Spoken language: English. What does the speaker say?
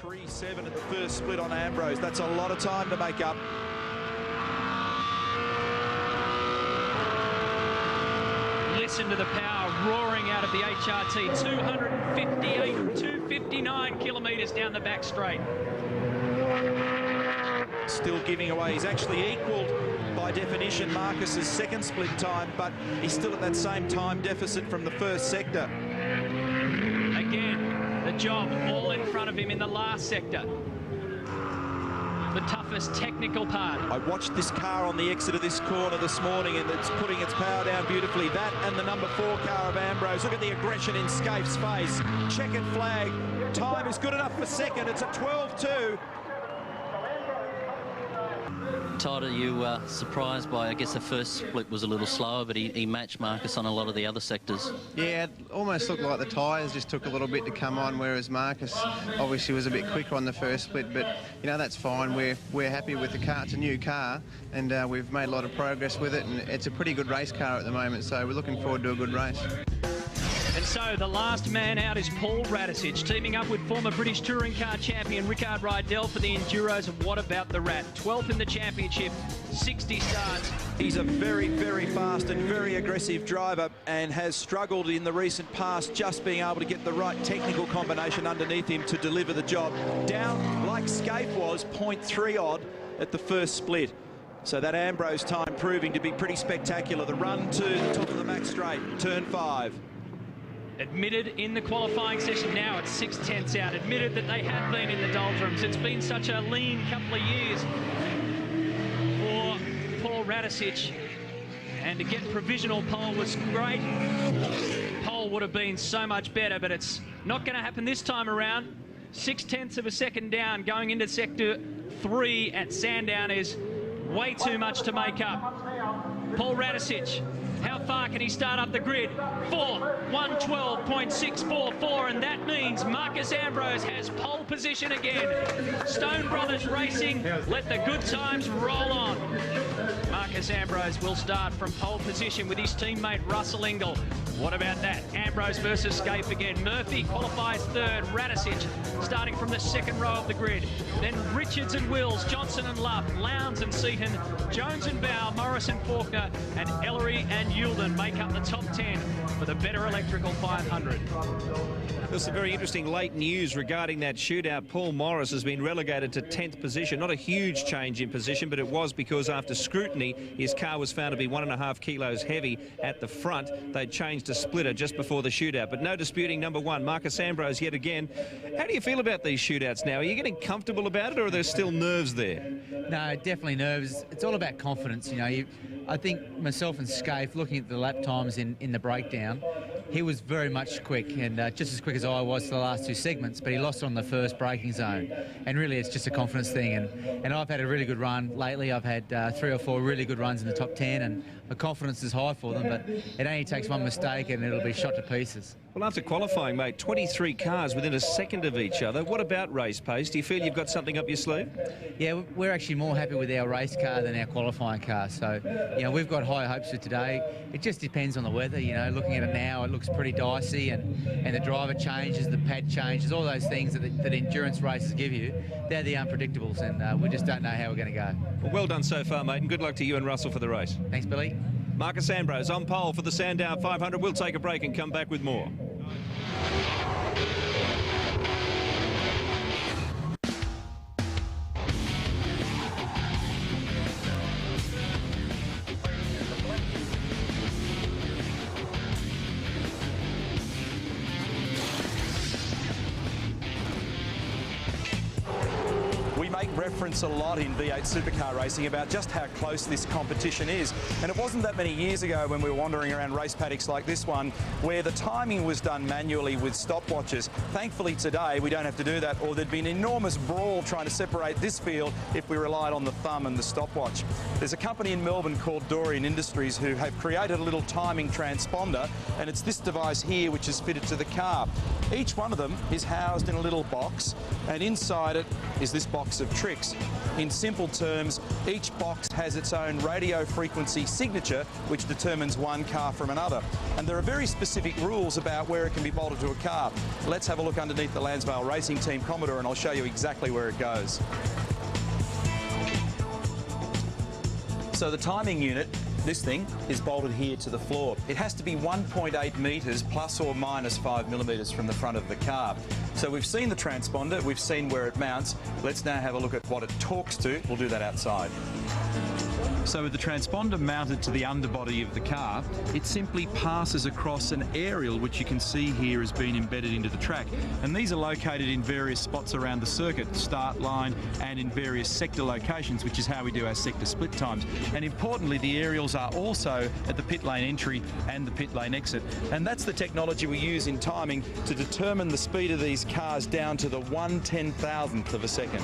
3.7 at the first split on Ambrose. That's a lot of time to make up. Listen to the power roaring out of the HRT. 259 kilometres down the back straight. Still giving away. He's actually equalled, by definition, Marcus's second split time, but he's still at that same time deficit from the first sector. Again, the job all in front of him in the last sector. The toughest technical part. I watched this car on the exit of this corner this morning, and it's putting its power down beautifully. That and the number 4 car of Ambrose. Look at the aggression in Scaife's face. Checkered flag. Time is good enough for second. It's a 12.2. Todd, are you surprised by, I guess the first split was a little slower, but he matched Marcus on a lot of the other sectors? Yeah, it almost looked like the tyres just took a little bit to come on, whereas Marcus obviously was a bit quicker on the first split, but, you know, that's fine. We're happy with the car. It's a new car, and we've made a lot of progress with it, and it's a pretty good race car at the moment, so we're looking forward to a good race. And so the last man out is Paul Radisich, teaming up with former British touring car champion Rickard Rydell for the Enduros. And what about the Rat? 12th in the championship, 60 starts. He's a very, very fast and very aggressive driver, and has struggled in the recent past just being able to get the right technical combination underneath him to deliver the job. Down, like Scaife was, 0.3 odd at the first split. So that Ambrose time proving to be pretty spectacular. The run to the top of the back straight, turn 5. Admitted in the qualifying session, now it's 6/10 out. Admitted that they have been in the doldrums. It's been such a lean couple of years for Paul Radisich. And to get provisional pole was great. Pole would have been so much better, but it's not going to happen this time around. 0.6 of a second down going into sector 3 at Sandown is way too much to make up. Paul Radisich, how far can he start up the grid? 1:12.644, and that means Marcus Ambrose has pole position again. Stone Brothers Racing, let the good times roll on. Marcus Ambrose will start from pole position with his teammate Russell Ingall. What about that? Ambrose versus Scaife again. Murphy qualifies third. Radisich starting from the second row of the grid. Then Richards and Wills, Johnson and Love, Lowndes and Seaton, Jones and Bow, Morris and Faulkner, and Ellery and Yulden make up the top 10 for the Betta Electrical 500. There's some very interesting late news regarding that shootout. Paul Morris has been relegated to 10th position. Not a huge change in position, but it was because after scrutiny, his car was found to be 1.5 kilos heavy at the front. They changed to splitter just before the shootout, but no disputing number 1, Marcus Ambrose yet again. How do you feel about these shootouts now? Are you getting comfortable about it, or are there still nerves there? No, definitely nerves. It's all about confidence, you know. I think myself and Scaife, looking at the lap times in the breakdown, he was very much quick, and just as quick as I was for the last 2 segments, but he lost on the first braking zone. And really, it's just a confidence thing. And I've had a really good run lately. I've had 3 or 4 really good runs in the top 10, and the confidence is high for them, but it only takes one mistake and it'll be shot to pieces. Well, after qualifying, mate, 23 cars within a second of each other. What about race pace? Do you feel you've got something up your sleeve? Yeah, we're actually more happy with our race car than our qualifying car. So, you know, we've got high hopes for today. It just depends on the weather, you know. Looking at it now, it looks pretty dicey, and the driver changes, the pad changes, all those things that endurance races give you. They're the unpredictables, and we just don't know how we're going to go. Well done so far, mate, and good luck to you and Russell for the race. Thanks, Billy. Marcus Ambrose on pole for the Sandown 500. We'll take a break and come back with more. Reference a lot in V8 supercar racing about just how close this competition is, and it wasn't that many years ago when we were wandering around race paddocks like this one where the timing was done manually with stopwatches. Thankfully today we don't have to do that, or there'd be an enormous brawl trying to separate this field if we relied on the thumb and the stopwatch. There's a company in Melbourne called Dorian Industries who have created a little timing transponder, and it's this device here which is fitted to the car. Each one of them is housed in a little box, and inside it is this box of of tricks. In simple terms, each box has its own radio frequency signature, which determines one car from another. And there are very specific rules about where it can be bolted to a car. Let's have a look underneath the Lansvale Racing Team Commodore and I'll show you exactly where it goes. So the timing unit, this thing, is bolted here to the floor. It has to be 1.8 metres plus or minus 5 millimetres from the front of the car. So we've seen the transponder, we've seen where it mounts. Let's now have a look at what it talks to. We'll do that outside. So with the transponder mounted to the underbody of the car, it simply passes across an aerial which you can see here has been embedded into the track. And these are located in various spots around the circuit, start line and in various sector locations, which is how we do our sector split times. And importantly, the aerials are also at the pit lane entry and the pit lane exit. And that's the technology we use in timing to determine the speed of these cars down to the 1/10,000th of a second.